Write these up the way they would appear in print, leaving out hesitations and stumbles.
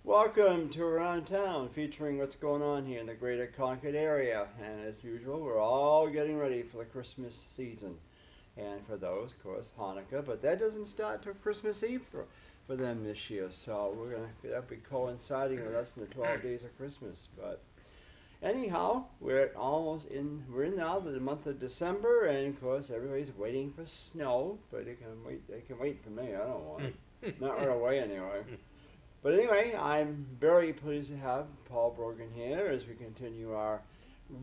Welcome to Around Town, featuring what's going on here in the greater Concord area. And as usual, we're all getting ready for the Christmas season. And for those, of course, Hanukkah. But that doesn't start till Christmas Eve for them this year. So that'll be coinciding with us in the 12 days of Christmas. But anyhow, we're in now the month of December, and of course everybody's waiting for snow. But they can wait for me. I don't want it. Not right away anyway. But anyway, I'm very pleased to have Paul Brogan here as we continue our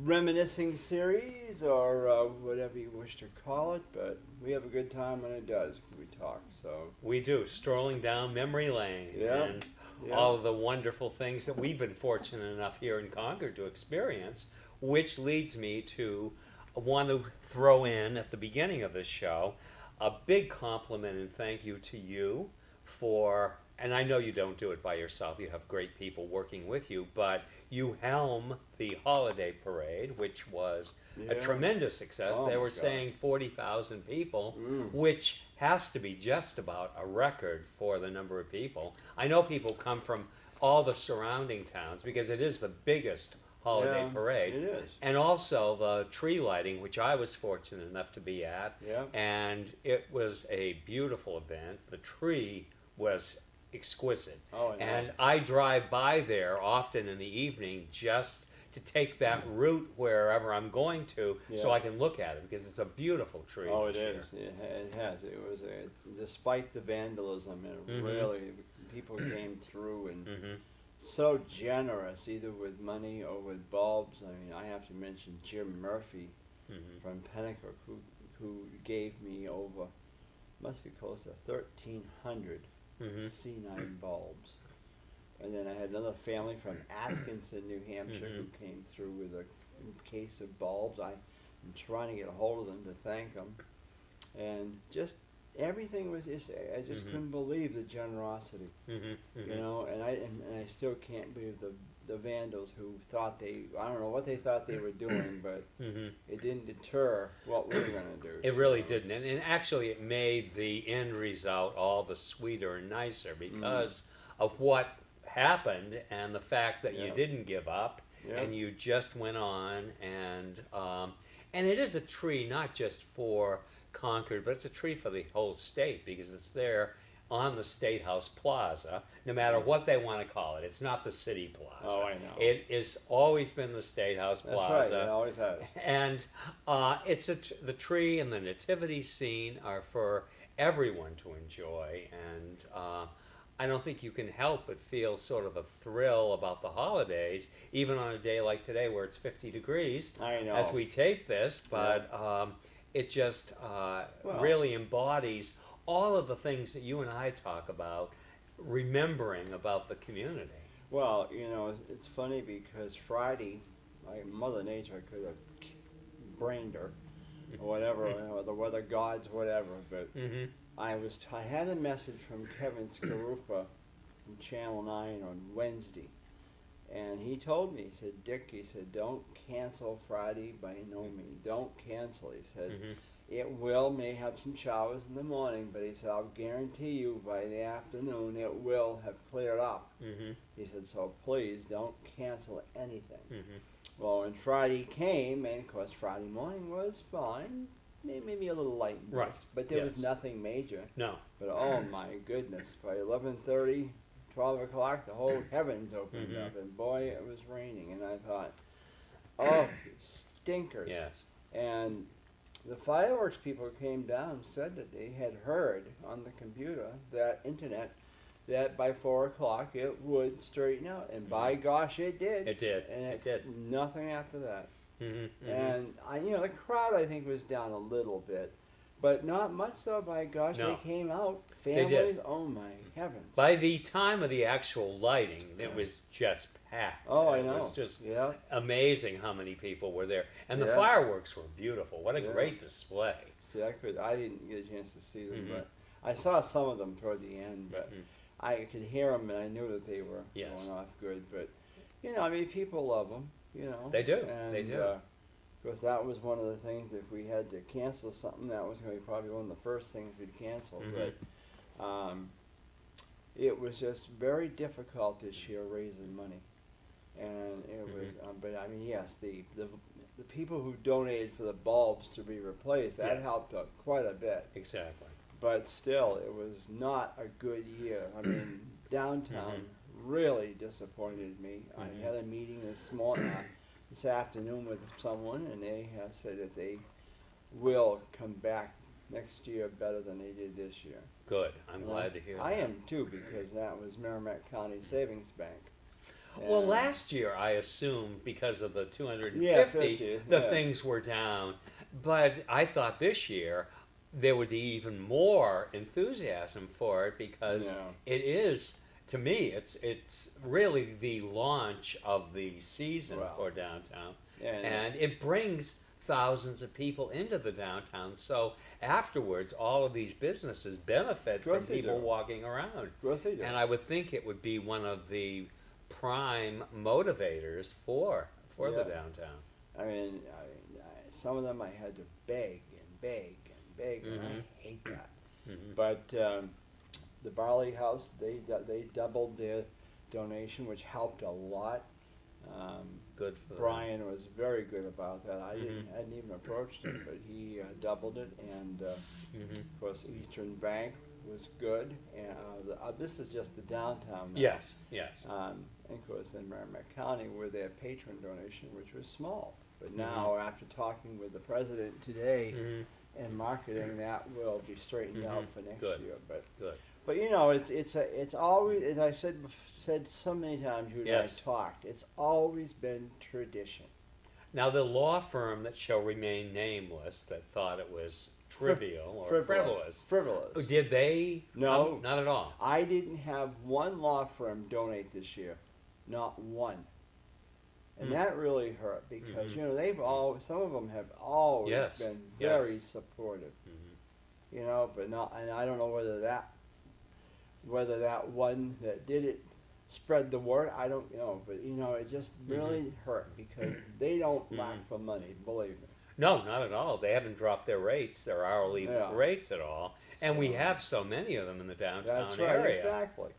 reminiscing series, or whatever you wish to call it. But we have a good time when it does. We talk. So we do, strolling down memory lane, and all of the wonderful things that we've been fortunate enough here in Concord to experience, which leads me to want to throw in at the beginning of this show a big compliment and thank you to you for. And I know you don't do it by yourself, you have great people working with you, but you helm the holiday parade, which was a tremendous success. They were saying 40,000 people, which has to be just about a record for the number of people. I know people come from all the surrounding towns because it is the biggest holiday parade. It is. And also the tree lighting, which I was fortunate enough to be at. And it was a beautiful event. The tree was exquisite. And I drive by there often in the evening just to take that route wherever I'm going to, so I can look at it, because it's a beautiful tree. Oh, it is. It has. It was despite the vandalism, it really, people came through and so generous, either with money or with bulbs. I mean, I have to mention Jim Murphy from Pennacook, who gave me over, must be close to 1,300 C9 bulbs. And then I had another family from Atkinson, New Hampshire, who came through with a case of bulbs. I'm trying to get a hold of them to thank them. And just everything was just, I just couldn't believe the generosity. You know, and I still can't believe the vandals who thought I don't know what they thought they were doing, but it didn't deter what we were going to do. It really didn't. And actually it made the end result all the sweeter and nicer because of what happened and the fact that you didn't give up and you just went on. And it is a tree not just for Concord, but it's a tree for the whole state because it's there on the State House Plaza, no matter what they want to call it. It's not the City Plaza. Oh, I know. It has always been the State House Plaza. That's right, it always has. And it's the tree and the nativity scene are for everyone to enjoy. And I don't think you can help but feel sort of a thrill about the holidays, even on a day like today where it's 50 degrees I know. as we tape this. But it just really embodies all of the things that you and I talk about, remembering about the community. Well, you know, it's funny because Friday, Mother Nature could have brained her, or whatever, or the weather gods, whatever. But I had a message from Kevin Scarupa from Channel 9 on Wednesday, and he told me, he said, Dick, he said, don't cancel Friday by no means. Don't cancel. He said, it may have some showers in the morning, but he said, I'll guarantee you by the afternoon it will have cleared up. He said, so please don't cancel anything. Well, when Friday came, and of course Friday morning was fine, maybe a little light, but there was nothing major. No. But oh my goodness, by 11:30, 12 o'clock, the whole heavens opened up, and boy, it was raining, and I thought, oh, stinkers. Yes. And the fireworks people came down and said that they had heard on the computer, that internet, that by 4 o'clock it would straighten out. And by gosh, it did. It did. And it did. Nothing after that. And the crowd I think was down a little bit, but not much so. By gosh, they came out. Families, they did. Oh my heavens. By the time of the actual lighting, it was just packed. Oh, I know. It was just amazing how many people were there. And the Yeah. fireworks were beautiful. What a great display. See, I didn't get a chance to see them, but I saw some of them toward the end, but I could hear them and I knew that they were going off good. But, I mean, people love them, They do. And, they do. Of course, that was one of the things, if we had to cancel something, that was going to be probably one of the first things we'd cancel. But it was just very difficult this year raising money. And it was, but I mean, yes, the people who donated for the bulbs to be replaced, that Yes. helped out quite a bit. Exactly. But still, it was not a good year. I mean, downtown really disappointed me. I had a meeting this afternoon with someone, and they have said that they will come back next year better than they did this year. Good. I'm glad to hear that. I am too, because that was Merrimack County Savings Bank. Well, And last year, I assume, because of the 250, Yeah, 50, the yeah. things were down. But I thought this year there would be even more enthusiasm for it, because Yeah. it is, to me, it's really the launch of the season Well, for downtown. and- And it brings thousands of people into the downtown. So afterwards, all of these businesses benefit from course they people do. walking around. Of course they do. And I would think it would be one of the prime motivators for the Yeah. downtown. I mean, some of them I had to beg and beg and beg, and I hate that. But the Barley House, they doubled their donation, which helped a lot. Good for them. Brian was very good about that. I hadn't even approached him, but he doubled it, and of course Eastern Bank was good. And this is just the downtown now. Yes, yes. And of course in Merrimack County with their patron donation, which was small. But now, after talking with the president today and marketing, that will be straightened out for next Good. year. Good. But you know, it's always, as I said so many times, you and Yes. I talked, it's always been tradition. Now, the law firm that shall remain nameless that thought it was trivial or frivolous, did they? No. come? Not at all. I didn't have one law firm donate this year, not one. And that really hurt, because you know some of them have always Yes. been Yes. very supportive. You know, but not, and I don't know whether that one that did it spread the word. I don't know, but you know, it just really hurt, because they don't lack for money, believe me. No, not at all. They haven't dropped their rates, their hourly Yeah. rates at all. And we have so many of them in the downtown That's right, area. exactly.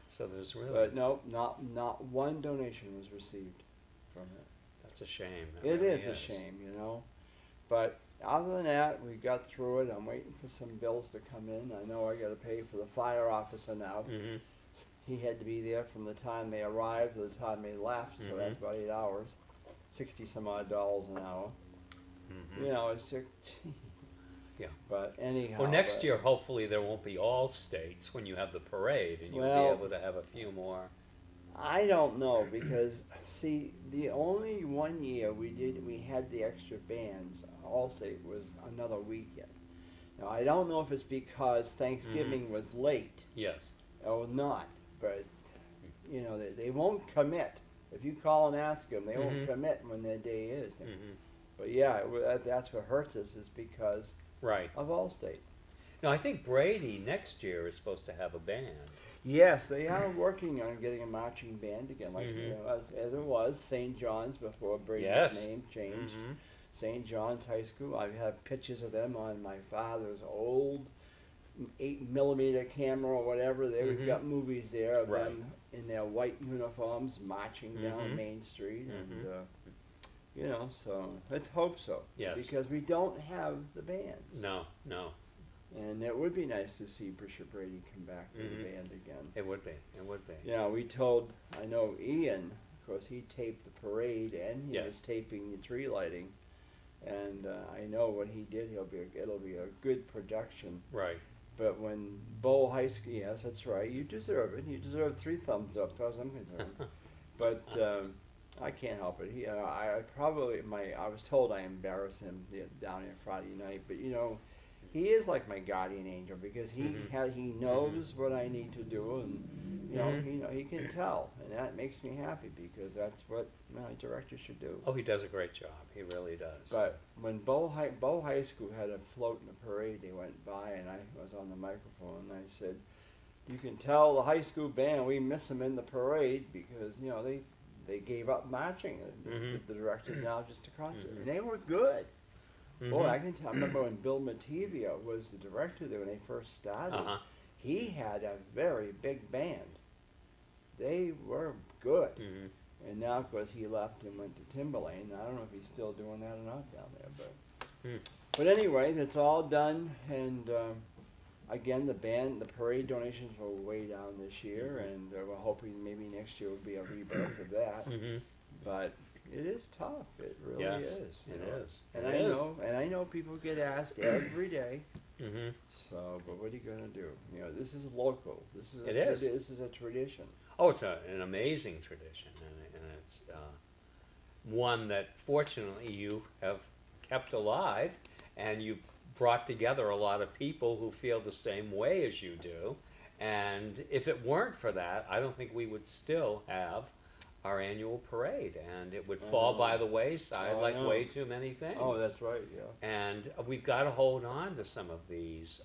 So there's really, But no, not one donation was received from it. that's a shame. It really is a shame, you know. But other than that, we got through it. I'm waiting for some bills to come in. I know I got to pay for the fire officer now. He had to be there from the time they arrived to the time they left, so that's about 8 hours, $60-some odd an hour. You know, it's just, Yeah. But anyhow. Well, next year, hopefully, there won't be all states when you have the parade, and you'll Well, be able to have a few more. I don't know, because see, the only one year we had the extra bands, Allstate, was another weekend. Now I don't know if it's because Thanksgiving was late Yes. or not, but you know they won't commit. If you call and ask them, they won't commit when their day is. But yeah, that's what hurts us, is because Right. of Allstate. Now, I think Brady next year is supposed to have a band. Yes, they are working on getting a marching band again, like you know, as it was St. John's before Brady's Yes. name changed. St. John's High School. I have pictures of them on my father's old 8mm camera or whatever. They've got movies there of Right. them in their white uniforms marching down Main Street, and you know. So let's hope so. Yes. Because we don't have the bands. No, no, And it would be nice to see Bishop Brady come back with the band again. it would be. It would be. Yeah, I know Ian, of course, he taped the parade and he was taping the tree lighting. And I know what he did, it'll be a good production. Right. But when Bow High School, yes, that's right, you deserve it. You deserve 3 thumbs up, as far as I'm concerned. But I can't help it. I was told I embarrassed him down here Friday night, but you know, he is like my guardian angel, because he knows what I need to do, and you know, he can tell, and that makes me happy, because that's what my director should do. Oh, he does a great job. He really does. But when Bow High School had a float in the parade, they went by, and I was on the microphone, and I said, "You can tell the high school band we miss them in the parade, because you know they gave up marching. The director's now just a concert, and they were good." Boy, I can tell. I remember when Bill Mativia was the director there when they first started. he had a very big band. They were good. And now, of course, he left and went to Timberlane. I don't know if he's still doing that or not down there, but anyway, that's all done. And again, the parade donations were way down this year, and we're hoping maybe next year will be a rebirth of that. But it is tough. It really is. It is. And I know people get asked every day. So, but what are you gonna do? You know, this is local. This is a tradition. Oh, it's an amazing tradition, and it's one that fortunately you have kept alive, and you brought together a lot of people who feel the same way as you do. And if it weren't for that, I don't think we would still have our annual parade, and it would fall by the wayside like way too many things. Oh, that's right, yeah. And we've got to hold on to some of these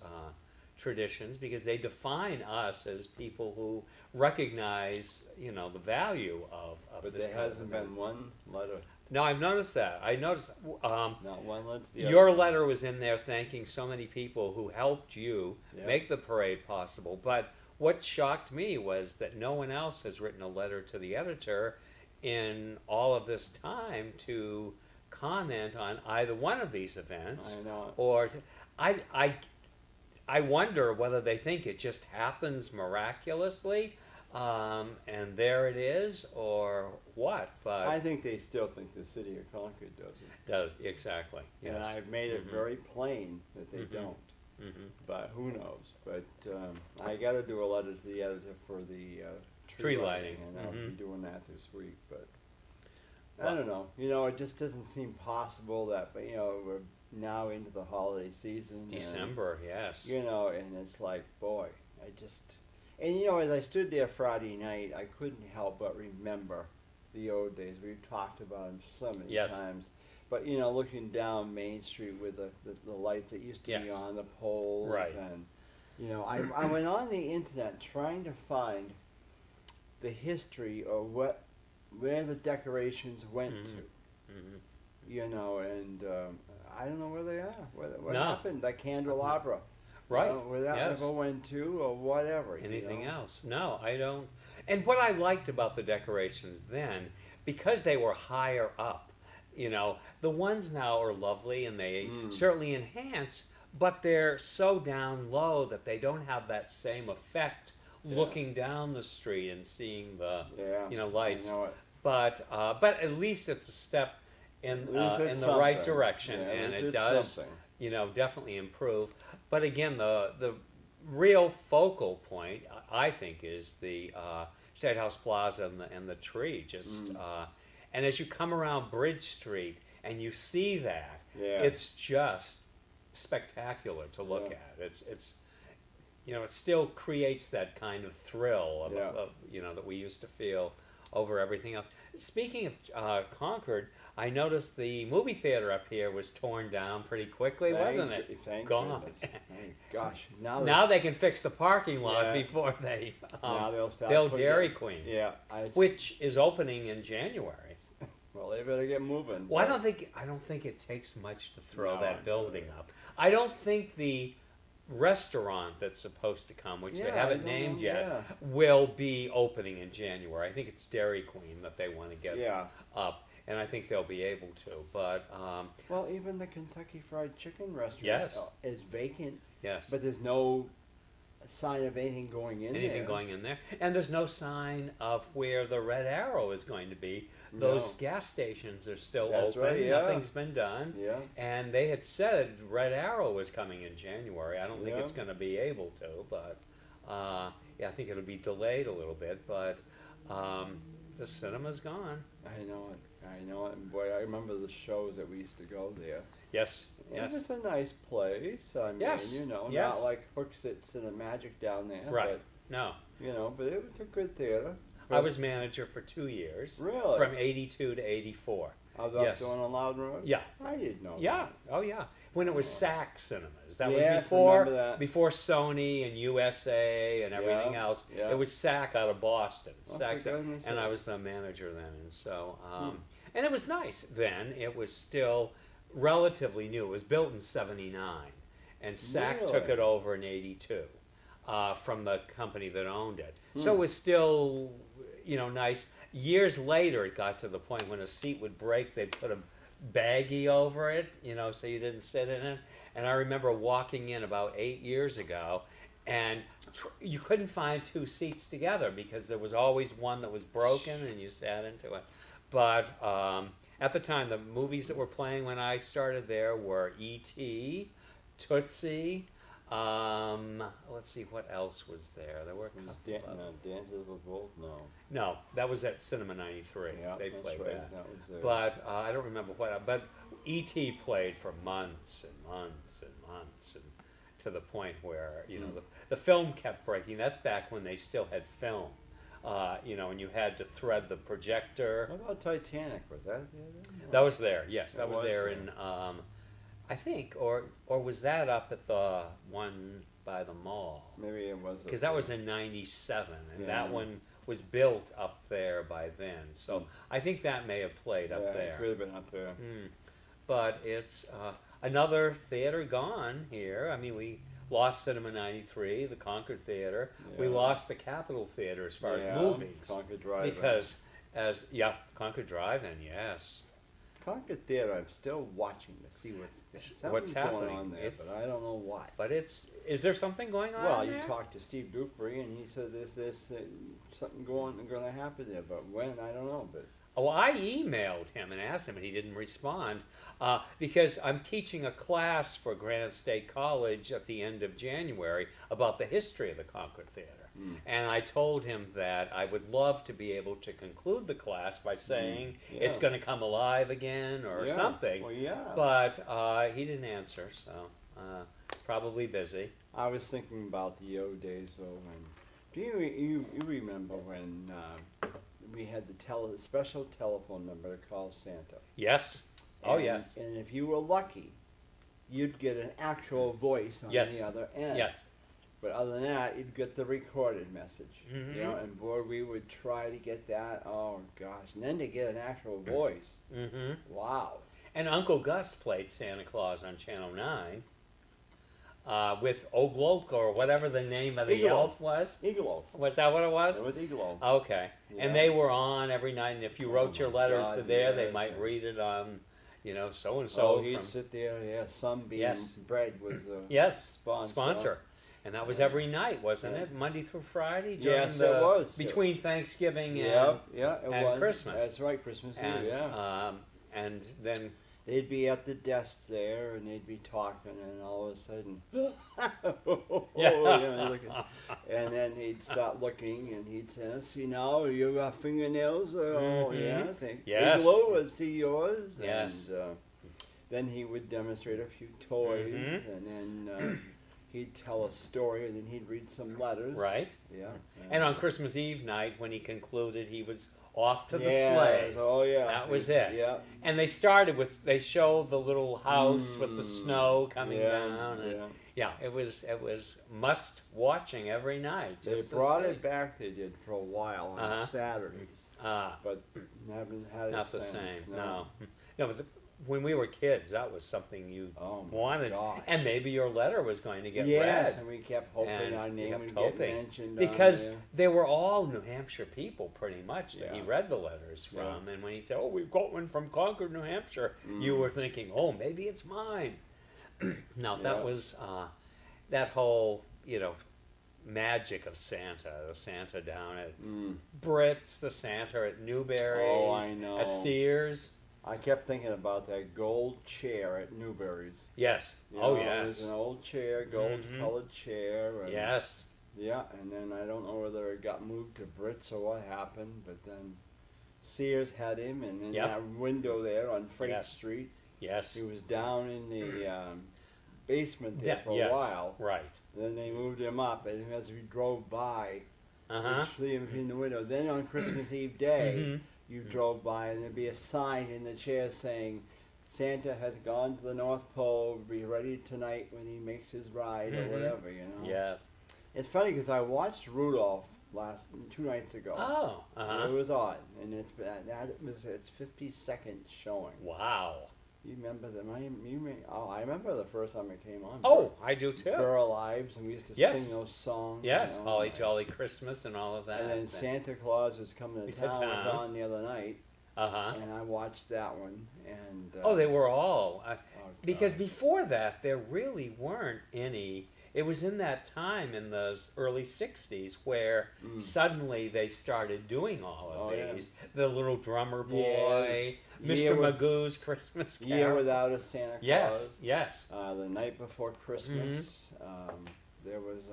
traditions because they define us as people who recognize, you know, the value of But this there kind of hasn't event. been one letter. No, I've noticed that. I noticed Not one letter. to the your other. letter was in there thanking so many people who helped you make the parade possible. But what shocked me was that no one else has written a letter to the editor in all of this time to comment on either one of these events. I know. Or I wonder whether they think it just happens miraculously, and there it is, or what. But I think they still think the city of Concord does it. does exactly. Yes. And I've made it very plain that they don't. But who knows? But I got to do a letter to the editor for the tree lighting, and I'll be doing that this week. But I don't know. You know, it just doesn't seem possible that, you know, we're now into the holiday season. December, and, yes. You know, and it's like, boy, and you know, as I stood there Friday night, I couldn't help but remember the old days. We've talked about them so many times. But, you know, looking down Main Street with the lights that used to be on the poles. Right. And, you know, I went on the internet trying to find the history of where the decorations went to. You know, and I don't know where they are. What happened? That candelabra. Right. You know, where that ever went to or whatever. Anything you know? else? No, I don't. And what I liked about the decorations then, because they were higher up, you know, the ones now are lovely and they certainly enhance, but they're so down low that they don't have that same effect looking down the street and seeing the you know, lights. I know it. But at least it's a step in the right direction, and it does you know, definitely improve. But again, the real focal point, I think, is the State House Plaza and the tree. And as you come around Bridge Street and you see that, it's just spectacular to look at. It's you know, it still creates that kind of thrill of you know, that we used to feel over everything else. Speaking of Concord, I noticed the movie theater up here was torn down pretty quickly, wasn't it? Gone. Gosh, now they can fix the parking lot before they build Dairy Queen, which is opening in January. Well, they better get moving. Well, I don't think it takes much to throw that building up. I don't think the restaurant that's supposed to come, which they haven't named yet, will be opening in January. I think it's Dairy Queen that they want to get up. And I think they'll be able to, but well, even the Kentucky Fried Chicken restaurant is vacant. Yes, but there's no sign of anything going in there. And there's no sign of where the Red Arrow is going to be. Those gas stations are still open. Right, Nothing's been done. And they had said Red Arrow was coming in January. I don't think it's going to be able to, but I think it'll be delayed a little bit. But the cinema's gone. I know it, and boy, I remember the shows that we used to go there. Yes. It was a nice place. I mean, you know, not like Hooksits and the Magic down there. Right. But, no. You know, but it was a good theater. I was manager for 2 years. Really? From 82 to 84. I was up doing a Loudon Road? Yeah. I didn't know that. Oh, yeah. When it was SAC Cinemas. That was before Sony and USA and everything else. Yeah. It was SAC out of Boston. And I was the manager then. And so, and it was nice then. It was still relatively new. It was built in 79. And SAC took it over in 82. from the company that owned it. So it was still, nice. Years later, it got to the point when a seat would break, they'd put a baggie over it, so you didn't sit in it. And I remember walking in about 8 years ago, and you couldn't find two seats together because there was always one that was broken, and you sat into it. But at the time, the movies that were playing when I started there were E.T., Tootsie. Let's see, what else was there? There were Dances with Wolves? No, that was at Cinema 93. Yeah, they played right. that. That was there. But I don't remember what. But E.T. played for months and months and months, and to the point where the film kept breaking. That's back when they still had film. And you had to thread the projector. What about Titanic? Was that there? No. That was there. Yes, that was there there. in. I think, or was that up at the one by the mall? Maybe it was. Because that was in '97, and Yeah. that one was built up there by then. So I think that may have played up Yeah, there. it could have been up there. But it's another theater gone here. I mean, we lost Cinema 93, the Concord Theater. We Yeah. lost the Capitol Theater as far as movies. Concord Drive-In. Because Concord Drive-In, yes. Concord Theater, I'm still watching to see What's going happening. on there, It's- but I don't know what. But is there something going on Well, there? you talked to Steve Dupree, and he said there's something going to happen there, but when, I don't know. But Oh, I emailed him and asked him, and he didn't respond because I'm teaching a class for Granite State College at the end of January about the history of the Concord Theater. And I told him that I would love to be able to conclude the class by saying it's going to come alive again or something. Well, yeah. But he didn't answer, so probably busy. I was thinking about the old days, though. When do you remember when we had the special telephone number to call Santa? Yes. Oh, yes. And if you were lucky, you'd get an actual voice on the other end. Yes. But other than that, you'd get the recorded message. And boy, we would try to get that. Oh gosh! And then to get an actual voice. Wow. And Uncle Gus played Santa Claus on Channel 9 with Ogloke or whatever the name of the Eagle elf was. Eagle. Was that what it was? It was Eagle. Okay. Yeah. And they were on every night, and if you wrote your letters God, to there, they yes. might read it on, so and Oh, so. he'd sit there. Sunbeam bread was the sponsor. And that was every night, wasn't it? Monday through Friday? Yes, it was. Between Thanksgiving it and was. Christmas. That's right, Christmas Eve, and then they'd be at the desk there, and they'd be talking, and all of a sudden, and then he'd start looking, and he'd say, "See now, you got fingernails?" Yes. Igloo, let's see yours. Yes. And then he would demonstrate a few toys, and then he'd tell a story, and then he'd read some letters. Right. Yeah. And on Christmas Eve night, when he concluded, he was off to the sleigh. Oh, yeah. That was it. Yeah. And they showed the little house with the snow coming down. And it was must watching every night. They brought it back, they did, for a while on Saturdays. But haven't had it not the since. same. No, but when we were kids, that was something you wanted. God. And maybe your letter was going to get Yes, read. and we kept hoping our name would get mentioned. Because they were all New Hampshire people, pretty much, that he Yeah. read the letters from. And when he said, "Oh, we've got one from Concord, New Hampshire," you were thinking, "Oh, maybe it's mine." Now, that was that whole, magic of Santa, the Santa down at Brits, the Santa at Newberry's, Oh, I know. at Sears. I kept thinking about that gold chair at Newberry's. Yes. You Oh, know, yes. It was an old chair, gold-colored chair. And Yes. Yeah, and then I don't know whether it got moved to Brits or what happened, but then Sears had him, and in that window there on Freight Street, Yes. he was down in the basement there for a while. Right. Then they moved him up, and as we drove by, Uh-huh. we'd see him in the window. Then on Christmas Eve day, you drove by, and there'd be a sign in the chair saying, "Santa has gone to the North Pole. Be ready tonight when he makes his ride," or whatever, Yes. It's funny because I watched Rudolph 2 nights ago. Oh. It was odd, and it's 52nd showing. Wow. You remember them? I remember the first time it came on. Oh, I do too. Burl Ives, and we used to Yes. sing those songs. Yes, you know, Holly Jolly Christmas and all of that. and then Santa Claus was coming to To town. Was town. on the other night, Uh-huh. and I watched that one. And Oh, they were all. oh, Because God. before that, there really weren't any. It was in that time in the early 60s where suddenly they started doing all of Oh, yeah. these. The Little Drummer Yeah. Boy, Year Mr. with- Magoo's Christmas Carol. Year Without a Santa Claus. Yes, yes. The Night Before Christmas. There was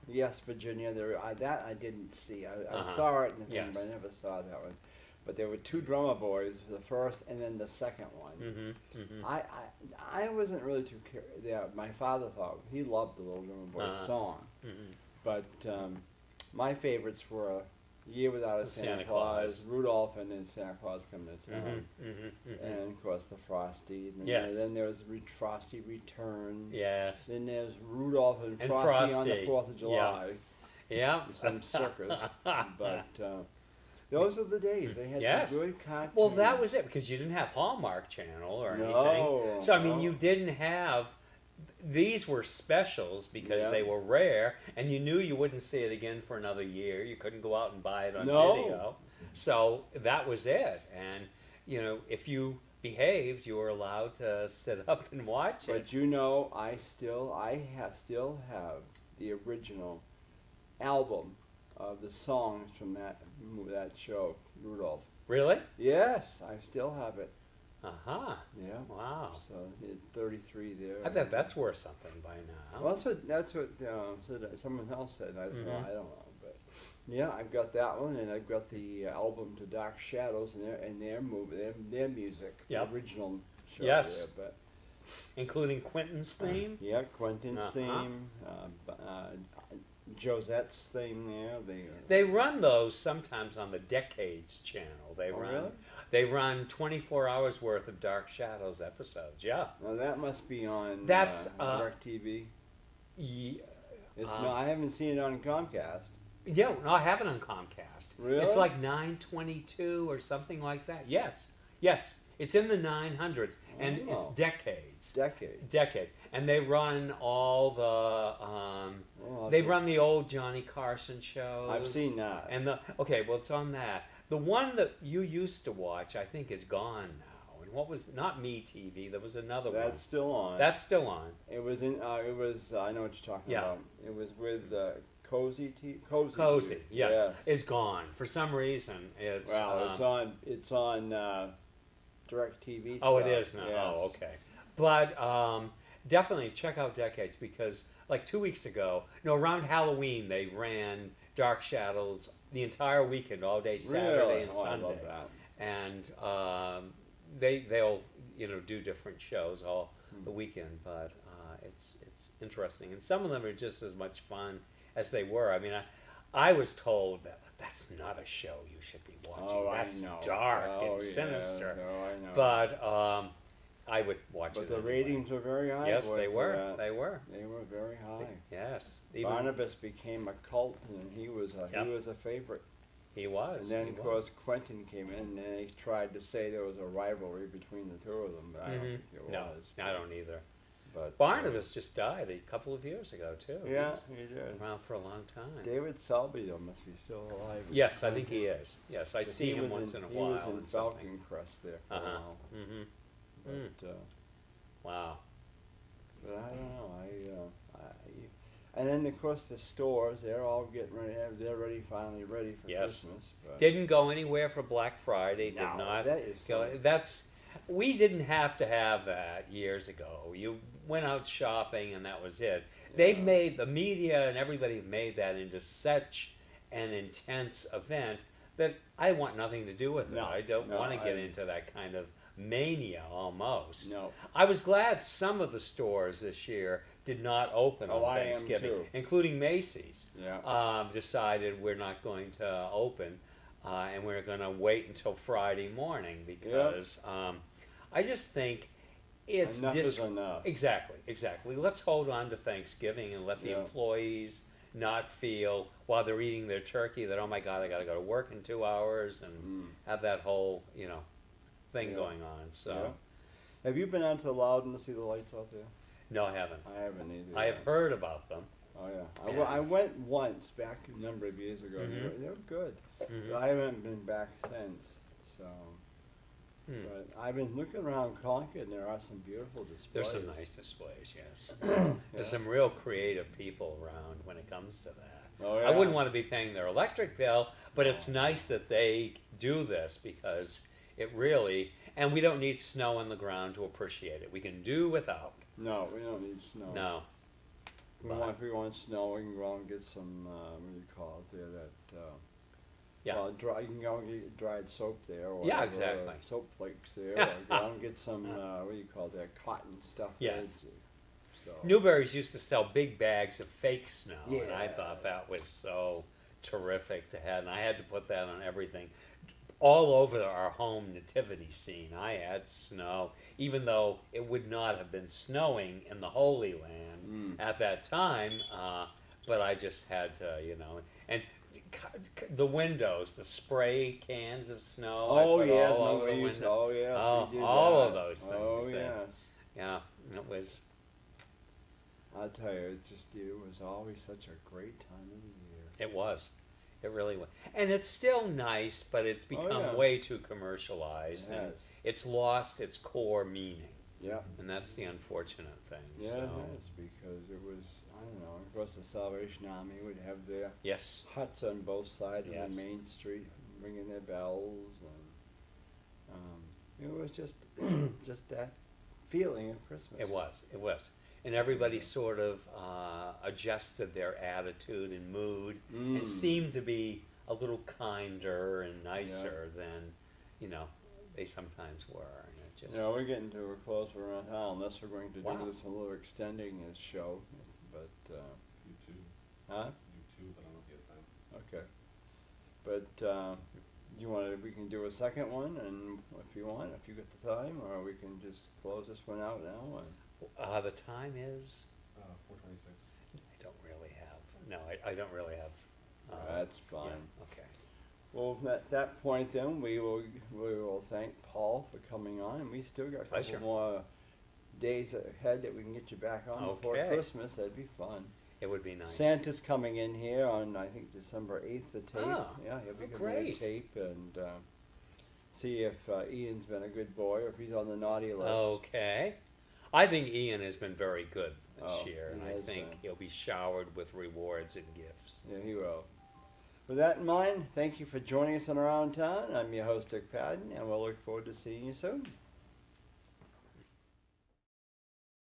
yes, Virginia. That I didn't see. I Uh-huh. saw it in the thing, Yes. but I never saw that one. But there were two drummer boys, the first and then the second one. Mm-hmm, mm-hmm. I wasn't really too curious. Yeah, my father thought he loved the Little Drummer Boy Uh-huh. song, Mm-hmm. but my favorites were Year Without a Santa, Santa Claus, Claus. Rudolph, and then Santa Claus Coming to Town. Mm-hmm, mm-hmm, mm-hmm. And of course the Frosty. And then, Yes. then there was Frosty Returns. Yes. Then there's Rudolph and, And Frosty on the Frosty. 4th of July. Yeah. Some circus. But those are the days. They had Yes. some good cartoons. Well, that was it because you didn't have Hallmark Channel or No, anything. So I mean, no. you didn't have. These were specials because Yeah. they were rare, and you knew you wouldn't see it again for another year. You couldn't go out and buy it on No. video. So that was it. And you know, if you behaved, you were allowed to sit up and watch it. But you know, I still have the original album of the songs from that show, Rudolph. Really? Yes, I still have it. Uh-huh. Yeah. Wow. So it's 33 there. I bet that's worth something by now. Well, that's what someone else said. I said, well, Mhm. I don't know, but yeah, I've got that one, and I've got the album to Dark Shadows and their movie, their music, Yep. the original show Yes. there. But Including Quentin's theme? yeah, Quentin's Uh-huh. theme, Josette's theme there. They run those sometimes on the Decades channel. They Oh, run really? they run 24 hours worth of Dark Shadows episodes. Yeah. Now that must be on That's, DirecTV. Yeah. It's no, I haven't seen it on Comcast. Yeah, no, I have it on Comcast. Really? It's like 922 or something like that. Yes. Yes. It's in the 900s and it's Oh. decades. Decade. And they run all the Well, they run the old Johnny Carson shows. I've seen that. And well, it's on that. The one that you used to watch, I think, is gone now. And what was not Me TV? There was another one. That's still on. That's still on. It was in. It was. I know what you're talking Yeah. about. It was with Cozy. Cozy, TV. yes, is gone for some reason. It's Well, it's on DirecTV. oh, it stuff. is now. Yes. Oh, okay. But definitely check out Decades because, like 2 weeks ago, around Halloween they ran Dark Shadows the entire weekend, all day Saturday Really? and Oh, Sunday. I love that. And they'll do different shows all the weekend, but it's interesting, and some of them are just as much fun as they were. I mean, I was told that that's not a show you should be watching. Oh, That's I know. dark Oh, and yeah, sinister. no, I know. But I would watch it. But the anyway. ratings were very high. Yes, boy, they for were. that. They were. They were very high. Yes. Even Barnabas became a cult, and he was Yep. a favorite. he was. And then, he of was. course, Quentin came in, and they tried to say there was a rivalry between the two of them, but I don't think it No, was. I don't either. But Barnabas just died a couple of years ago too. Yeah, He's he did. around for a long time. David Selby, though, must be still alive. Yes, I think he is. Yes, I But see he him was once in a He while. was in and something. Falcon Crest there for a Uh-huh. while. Mm-hmm. But, Wow. but I don't know. And then, of course, the stores, they're all getting ready. They're finally ready for Yes. Christmas. But Didn't go anywhere for Black Friday. No, Did not that is go. We didn't have to have that years ago. You went out shopping and that was it. They've Yeah. made the media and everybody made that into such an intense event that I want nothing to do with it. No, I don't no, want to get I- into that kind of mania almost. No. I was glad some of the stores this year did not open Oh, on I am Thanksgiving, too. including Macy's. Yeah. Decided we're not going to open, and we're going to wait until Friday morning because I just think it's Enough is enough. Exactly. Let's hold on to Thanksgiving and let the Yeah. employees not feel while they're eating their turkey that, oh my God, I got to go to work in 2 hours and have that whole thing going on. So, yeah. Have you been out to Loudon to see the lights out there? no, I haven't. I haven't either. I have heard about them. Oh yeah, Yeah. I went once back a number of years ago. Mhm. They were good. Mhm. But I haven't been back since. So, but I've been looking around Concord, and there are some beautiful displays. There's some nice displays, yes. Yeah. There's some real creative people around when it comes to that. Oh, I yeah. wouldn't want to be paying their electric bill, but it's nice that they do this because it really, and we don't need snow on the ground to appreciate it. We can do without. No, we don't need snow. No. If we want snow, we can go and get some, what do you call it there, that, Yeah. well, you can go and get dried soap there, or Yeah, whatever, exactly. soap flakes there, or go out and get some, what do you call that, cotton stuff. Yes. So. Newberry's used to sell big bags of fake snow, and I Yeah. thought that was so terrific to have, and I had to put that on everything. All over our home nativity scene, I had snow, even though it would not have been snowing in the Holy Land at that time, but I just had to, and the windows, the spray cans of snow. Oh, I put yeah, all over the window. oh yes, Oh, we did all that. of those things. Oh and- yes. Yeah, it was. I tell you, it was always such a great time of the year. It was. It really was. And it's still nice, but it's become yeah. way too commercialized. It And has. it's lost its core meaning. Yeah. And that's the unfortunate thing. Yeah, so. it has, because it was, I don't know, of course the Salvation Army would have their Yes. huts on both sides Yes. of the main street, ringing their bells, and it was just, just that feeling of Christmas. It was. It was. And everybody sort of adjusted their attitude and mood and seemed to be a little kinder and nicer than, they sometimes were. And it just, Yeah, we're getting to a close around town, unless we're going to Wow. do this a little extending this show, but, YouTube. huh? YouTube, I don't know if he has time. Okay. But, we can do a second one, and if you want, if you get the time, or we can just close this one out now, and. the time is, 4:26. I don't really have, no, I don't really have. That's fine. Yeah, okay. Well, at that point then, we will thank Paul for coming on, and we still got a Pleasure. couple more days ahead that we can get you back on before Okay. Christmas. That'd be fun. It would be nice. Santa's coming in here on, I think, December 8th, the tape. Oh, Yeah, he'll be oh, giving me a great. tape, and see if Ian's been a good boy, or if he's on the naughty list. Okay. I think Ian has been very good this Oh, year, and he I has think been. he'll be showered with rewards and gifts. Yeah, he will. With that in mind, thank you for joining us on Around Town. I'm your host, Dick Patten, and we'll look forward to seeing you soon.